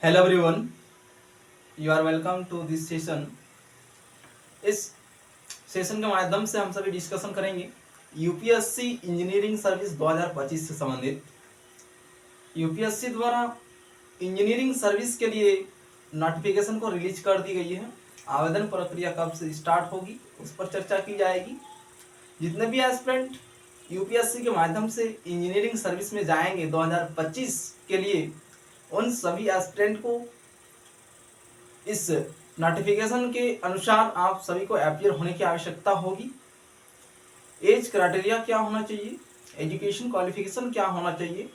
Hello everyone, you are welcome to this session. इस session के माध्यम से हम सभी डिस्कशन करेंगे यूपीएससी इंजीनियरिंग सर्विस 2025 से संबंधित। यूपीएससी द्वारा इंजीनियरिंग सर्विस के लिए नोटिफिकेशन को रिलीज कर दी गई है। आवेदन प्रक्रिया कब से स्टार्ट होगी उस पर चर्चा की जाएगी। जितने भी एस्पिरेंट यूपीएससी के माध्यम से इंजीनियरिंग सर्विस में जाएंगे 2025 के लिए, उन सभी एस्पिरेंट को इस नोटिफिकेशन के अनुसार आप सभी को अपीयर होने की आवश्यकता होगी। एज क्राइटेरिया क्या होना चाहिए, एजुकेशन क्वालिफिकेशन क्या होना चाहिए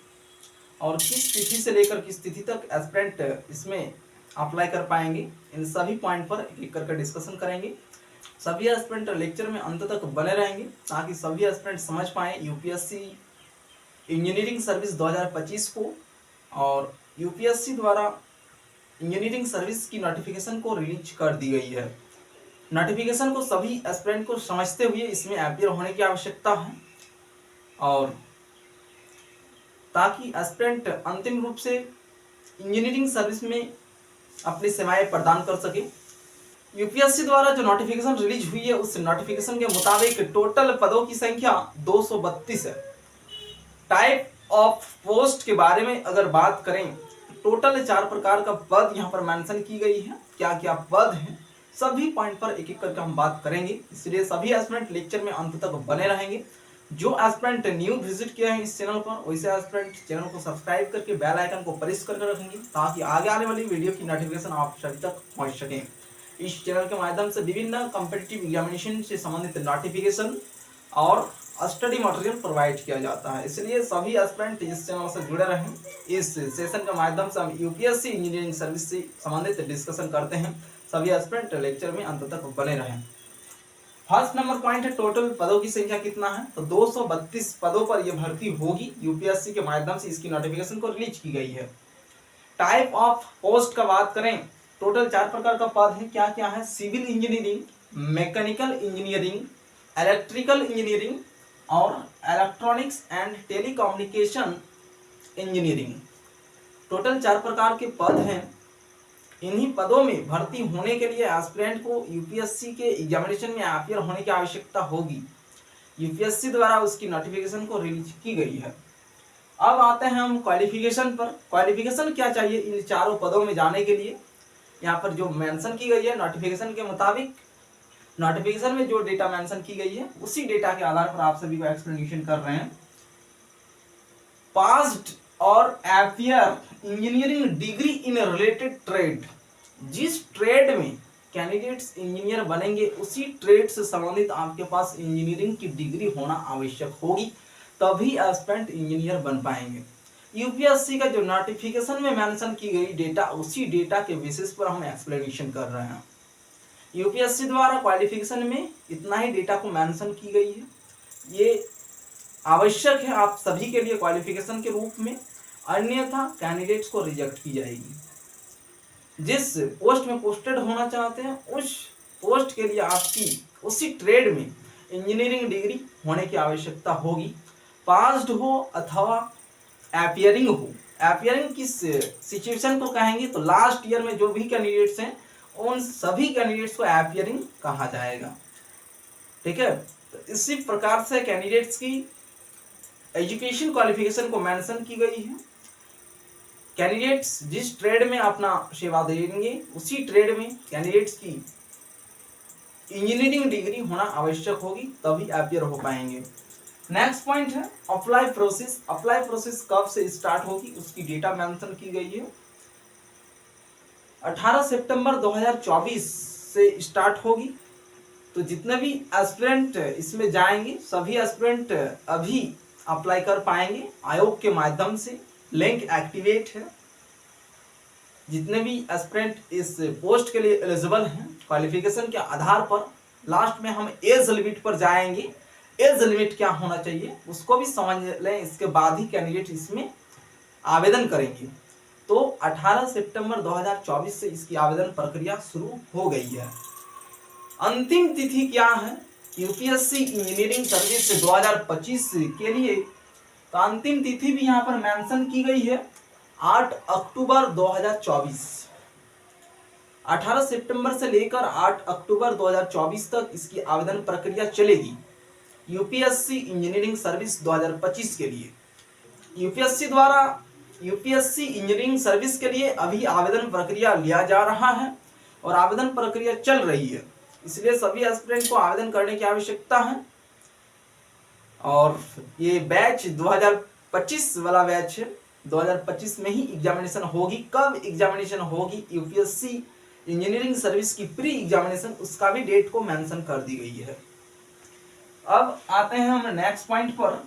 और किस तिथि से लेकर किस तिथि तक एस्पिरेंट इसमें अप्लाई कर पाएंगे, इन सभी पॉइंट पर एक एक करके डिस्कशन करेंगे। सभी एस्पिरेंट लेक्चर में अंत तक बने रहेंगे ताकि सभी एस्पिरेंट समझ पाएँ यूपीएससी इंजीनियरिंग सर्विस 2025 को। और यूपीएससी द्वारा इंजीनियरिंग सर्विस की नोटिफिकेशन को रिलीज कर दी गई है। नोटिफिकेशन को सभी एस्पिरेंट को समझते हुए इसमें अपीयर होने की आवश्यकता है और ताकि एस्पिरेंट अंतिम रूप से इंजीनियरिंग सर्विस में अपनी सेवाएं प्रदान कर सके। यूपीएससी द्वारा जो नोटिफिकेशन रिलीज हुई है उस नोटिफिकेशन के मुताबिक टोटल पदों की संख्या 232 है। टाइप ऑफ पोस्ट के बारे में अगर बात करें, टोटल 4 प्रकार का पद यहाँ पर मेंशन की गई है। क्या क्या पद हैं सभी पॉइंट पर एक एक करके हम बात करेंगे, इसलिए सभी एस्पिरेंट लेक्चर में अंत तक बने रहेंगे। जो एस्पिरेंट न्यू विजिट किया है इस चैनल पर, वैसे एस्पिरेंट चैनल को सब्सक्राइब करके बेल आइकन को प्रेस करके रखेंगे ताकि आगे आने वाली वीडियो की नोटिफिकेशन आप सभी तक पहुंच सके। इस चैनल के माध्यम से विभिन्न कॉम्पिटिटिव एग्जामिनेशन से संबंधित नोटिफिकेशन और स्टडी मटेरियल प्रोवाइड किया जाता है, इसलिए सभी एस्पिरेंट इस चैनल से जुड़े रहें। इस सेशन के माध्यम से हम यूपीएससी इंजीनियरिंग सर्विस से संबंधित डिस्कशन करते हैं। सभी एस्पिरेंट लेक्चर में अंत तक बने रहें। फर्स्ट नंबर पॉइंट है टोटल पदों की संख्या कितना है, तो 232 पदों पर यह भर्ती होगी। यूपीएससी के माध्यम से इसकी नोटिफिकेशन को रिलीज की गई है। टाइप ऑफ पोस्ट का बात करें, टोटल 4 प्रकार का पद है। क्या क्या है, civil engineering, mechanical engineering, electrical engineering और electronics and telecommunication engineering. Total 4 प्रकार के पद हैं। इन्हीं पदों में भर्ती होने के लिए एस्पिरेंट को यूपीएससी के एग्जामिनेशन में अपीयर होने की आवश्यकता होगी। यूपीएससी द्वारा उसकी नोटिफिकेशन को रिलीज की गई है। अब आते हैं हम क्वालिफिकेशन पर। क्वालिफिकेशन क्या चाहिए इन चारों पदों में जाने के लिए, यहाँ पर जो मेंशन की गई है नोटिफिकेशन के मुताबिक, नोटिफिकेशन में जो डेटा मेंशन की गई है उसी डेटा के आधार पर आप सभी को एक्सप्लेनेशन कर रहे हैं। पास्ड और appear engineering degree in related trade, जिस ट्रेड में कैंडिडेट्स इंजीनियर बनेंगे उसी ट्रेड से संबंधित आपके पास इंजीनियरिंग की डिग्री होना आवश्यक होगी, तभी एस्पिरेंट इंजीनियर बन पाएंगे। यूपीएससी का जो नोटिफिकेशन में मेंशन की गई डेटा, उसी डेटा के बेसिस पर हम एक्सप्लेनेशन कर रहे हैं। यूपीएससी द्वारा क्वालिफिकेशन में इतना ही डेटा को मेंशन की गई है, ये आवश्यक है आप सभी के लिए क्वालिफिकेशन के रूप में, अन्यथा कैंडिडेट्स को रिजेक्ट की जाएगी। जिस पोस्ट में पोस्टेड होना चाहते हैं उस पोस्ट के लिए आपकी उसी ट्रेड में इंजीनियरिंग डिग्री होने की आवश्यकता होगी। पास्ड हो अथवा अपीयरिंग हो। अपीयरिंग किस सिचुएशन को कहेंगे, तो लास्ट ईयर में जो भी कैंडिडेट्स हैं उन सभी कैंडिडेट्स को अपीयरिंग कहा जाएगा। ठीक है, तो इसी प्रकार से कैंडिडेट्स की एजुकेशन क्वालिफिकेशन को मेंशन की गई है। कैंडिडेट्स जिस ट्रेड में अपना सेवा देंगे उसी ट्रेड में कैंडिडेट्स की इंजीनियरिंग डिग्री होना आवश्यक होगी, तभी अपीयर हो पाएंगे। नेक्स्ट पॉइंट है अप्लाई प्रोसेस। अप्लाई प्रोसेस कब से स्टार्ट होगी उसकी डेटा मेंशन की गई है। 18 सितंबर 2024 से स्टार्ट होगी। तो जितने भी एस्पिरेंट इसमें जाएंगे सभी एस्पिरेंट अभी अप्लाई कर पाएंगे आयोग के माध्यम से। लिंक एक्टिवेट है। जितने भी एस्पिरेंट इस पोस्ट के लिए एलिजिबल हैं, क्वालिफिकेशन के आधार पर लास्ट में हम एज लिमिट पर जाएंगे। एज लिमिट क्या होना चाहिए उसको भी समझ लें, इसके बाद ही कैंडिडेट इसमें आवेदन करेंगे। तो 18 सितंबर 2024 से इसकी आवेदन प्रक्रिया शुरू हो गई है। अंतिम तिथि क्या है यूपीएससी इंजीनियरिंग सर्विस 2025 के लिए, तो अंतिम तिथि भी यहाँ पर मेंशन की गई है 8 अक्टूबर 2024, 18 सितंबर से लेकर 8 अक्टूबर 2024 तक इसकी आवेदन प्रक्रिया चलेगी यूपीएससी इंजीनियरिंग सर्विस 2025 के लिए। यूपीएससी द्वारा यूपीएससी इंजीनियरिंग सर्विस के लिए अभी आवेदन प्रक्रिया लिया जा रहा है और आवेदन प्रक्रिया चल रही है, इसलिए सभी एस्पिरेंट को आवेदन करने की आवश्यकता है। और ये बैच 2025 वाला बैच है, 2025 में ही एग्जामिनेशन होगी। कब एग्जामिनेशन होगी यूपीएससी इंजीनियरिंग सर्विस की प्री एग्जामिनेशन, उसका भी डेट को मेंशन कर दी गई है। अब आते हैं हम नेक्स्ट पॉइंट पर,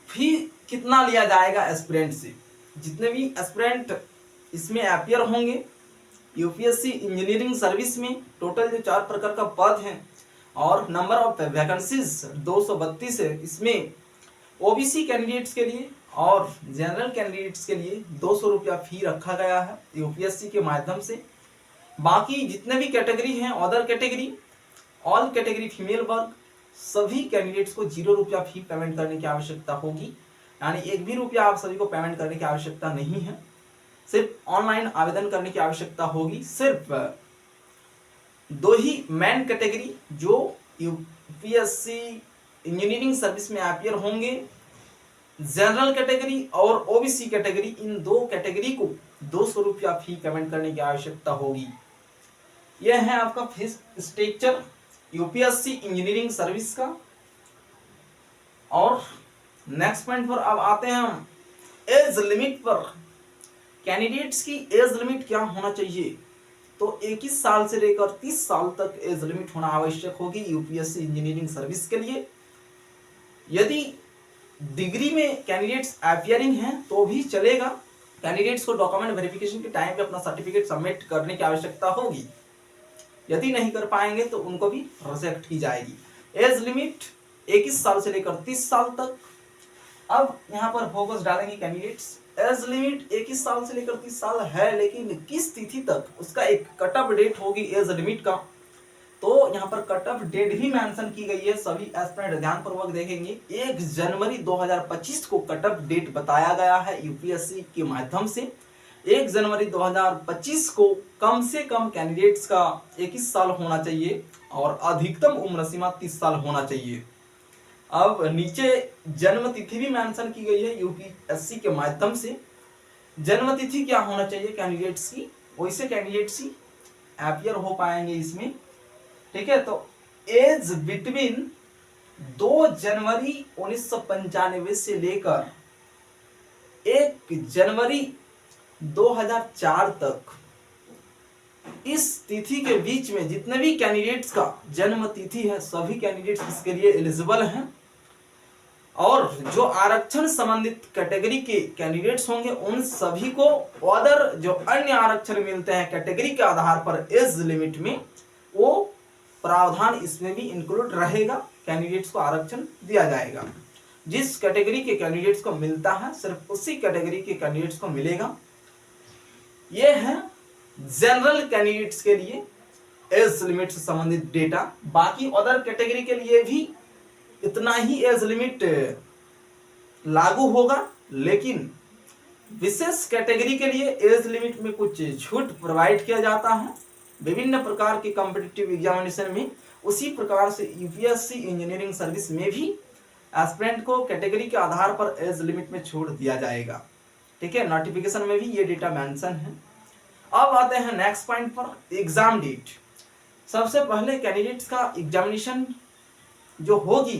फी कितना लिया जाएगा एस्पिरेंट से। जितने भी एस्पिरेंट इसमें अपीयर होंगे यूपीएससी इंजीनियरिंग सर्विस में, टोटल जो 4 प्रकार का पद हैं और नंबर ऑफ वैकेंसीज 232 है। इसमें ओबीसी कैंडिडेट्स के लिए और जनरल कैंडिडेट्स के लिए 200 रुपया फी रखा गया है यूपीएससी के माध्यम से। बाकी जितने भी कैटेगरी हैं, other category, all category female वर्ग, सभी कैंडिडेट्स को 0 रुपया फी पेमेंट करने की आवश्यकता होगी, यानी 1 भी रुपया आप सभी को पेमेंट करने की आवश्यकता नहीं है। सिर्फ ऑनलाइन आवेदन करने की आवश्यकता होगी। सिर्फ 2 ही मेन कैटेगरी जो यूपीएससी इंजीनियरिंग सर्विस में अपीयर होंगे, जनरल कैटेगरी और ओबीसी कैटेगरी, इन 2 कैटेगरी को 200 रुपया फी पेमेंट करने की आवश्यकता होगी। यह है आपका fees structure UPSC engineering service का। और नेक्स्ट पॉइंट पर अब आते हैं हम एज लिमिट पर। कैंडिडेट्स की एज लिमिट क्या होना चाहिए, तो 21 साल से लेकर 30 साल तक एज लिमिट होना आवश्यक होगी यूपीएससी इंजीनियरिंग सर्विस के लिए। यदि डिग्री में कैंडिडेट्स अपीयरिंग हैं तो भी चलेगा। कैंडिडेट्स को डॉक्यूमेंट वेरिफिकेशन के टाइम पे अपना सर्टिफिकेट सबमिट करने की आवश्यकता होगी। यदि नहीं कर पाएंगे तो उनको भी रिजेक्ट की जाएगी। एज लिमिट 21 साल से लेकर 30 साल तक। अब यहाँ पर फोकस डालेंगे कैंडिडेट्स। एज लिमिट 21 साल से लेकर 30 साल है, लेकिन किस तिथि तक, उसका एक कट ऑफ डेट होगी एज लिमिट का। तो यहाँ पर कट ऑफ डेट भी मेंशन की गई है, सभी एस्पिरेंट ध्यान पूर्वक देखेंगे। 1 जनवरी 2025 को कट ऑफ डेट बताया गया है यूपीएससी के माध्यम से। 1 जनवरी 2025 को कम से कम कैंडिडेट्स का 21 साल होना चाहिए और अधिकतम उम्र सीमा 30 साल होना चाहिए। अब नीचे जन्म तिथि भी मेंशन की गई है यूपीएससी के माध्यम से। जन्म तिथि क्या होना चाहिए कैंडिडेट्स की, वैसे कैंडिडेट्स ही अपीयर हो पाएंगे इसमें, ठीक है। तो एज बिटवीन 2 जनवरी 1995 से लेकर 1 जनवरी 2004 तक, इस तिथि के बीच में जितने भी कैंडिडेट्स का जन्म तिथि है सभी कैंडिडेट्स इसके लिए एलिजिबल हैं। और जो आरक्षण संबंधित कैटेगरी के कैंडिडेट्स होंगे उन सभी को अदर जो अन्य आरक्षण मिलते हैं कैटेगरी के आधार पर एज लिमिट में, वो प्रावधान इसमें भी इंक्लूड रहेगा। कैंडिडेट्स को आरक्षण दिया जाएगा। जिस कैटेगरी के कैंडिडेट्स को मिलता है सिर्फ उसी कैटेगरी के कैंडिडेट्स को मिलेगा। ये है जनरल कैंडिडेट्स के लिए एज लिमिट से संबंधित डेटा। बाकी अदर कैटेगरी के लिए भी इतना ही एज लिमिट लागू होगा, लेकिन विशेष कैटेगरी के लिए एज लिमिट में कुछ छूट प्रोवाइड किया जाता है विभिन्न प्रकार के कॉम्पिटिटिव एग्जामिनेशन में। उसी प्रकार से यूपीएससी इंजीनियरिंग सर्विस में भी एस्पिरेंट को कैटेगरी के आधार पर एज लिमिट में छूट दिया जाएगा, ठीक है। नोटिफिकेशन में भी ये डेटा मेंशन है। अब आते हैं नेक्स्ट पॉइंट पर, एग्जाम डेट। सबसे पहले कैंडिडेट्स का एग्जामिनेशन जो होगी,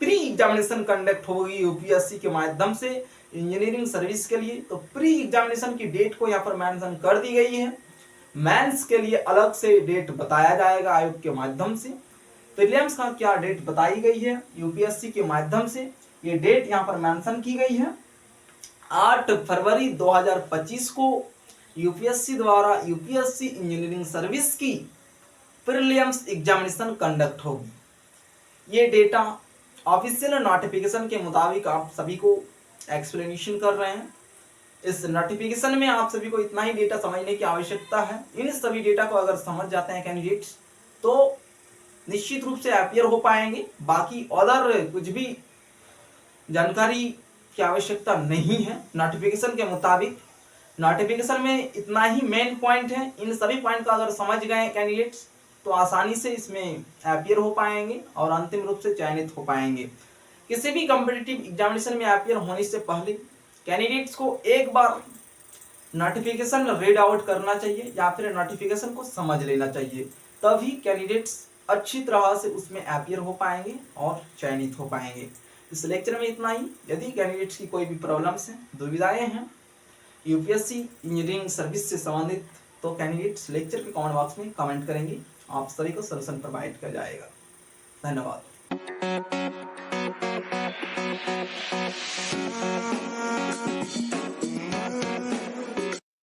प्री एग्जामिनेशन कंडक्ट होगी यूपीएससी के माध्यम से इंजीनियरिंग सर्विस के लिए। तो प्री एग्जामिनेशन की डेट को यहाँ पर मेंशन कर दी गई है। मेंस के लिए अलग से डेट बताया जाएगा आयोग के माध्यम से। प्रीलिम्स का क्या डेट बताई गई है यूपीएससी के माध्यम से, ये डेट यहाँ पर मेंशन की गई है। 8 फरवरी 2025 को यूपीएससी द्वारा यूपीएससी इंजीनियरिंग सर्विस की प्रीलिम्स एग्जामिनेशन कंडक्ट होगी। ये डेटा ऑफिशियल नोटिफिकेशन के मुताबिक आप सभी को एक्सप्लेनेशन कर रहे हैं। इस नोटिफिकेशन में आप सभी को इतना ही डेटा समझने की आवश्यकता है। इन सभी डेटा को अगर समझ जाते हैं कैंडिडेट्स तो निश्चित रूप से अपीयर हो पाएंगे। बाकी अदर कुछ भी जानकारी की आवश्यकता नहीं है। नोटिफिकेशन के मुताबिक नोटिफिकेशन में इतना ही मेन पॉइंट है। इन सभी पॉइंट को अगर समझ गए कैंडिडेट्स तो आसानी से इसमें अपीयर हो पाएंगे और अंतिम रूप से चयनित हो पाएंगे। किसी भी कॉम्पिटिटिव एग्जामिनेशन में अपीयर होने से पहले कैंडिडेट्स को एक बार नोटिफिकेशन रीड आउट करना चाहिए या फिर नोटिफिकेशन को समझ लेना चाहिए, तभी कैंडिडेट्स अच्छी तरह से उसमें अपीयर हो पाएंगे और चयनित हो पाएंगे। इस लेक्चर में इतना ही। यदि कैंडिडेट्स की कोई भी प्रॉब्लम्स हैं, दुविधाएं हैं यूपीएससी इंजीनियरिंग सर्विस से संबंधित, तो कैंडिडेट्स लेक्चर के कमेंट बॉक्स में कमेंट करेंगे, आप सभी को सॉल्यूशन प्रोवाइड किया जाएगा। धन्यवाद।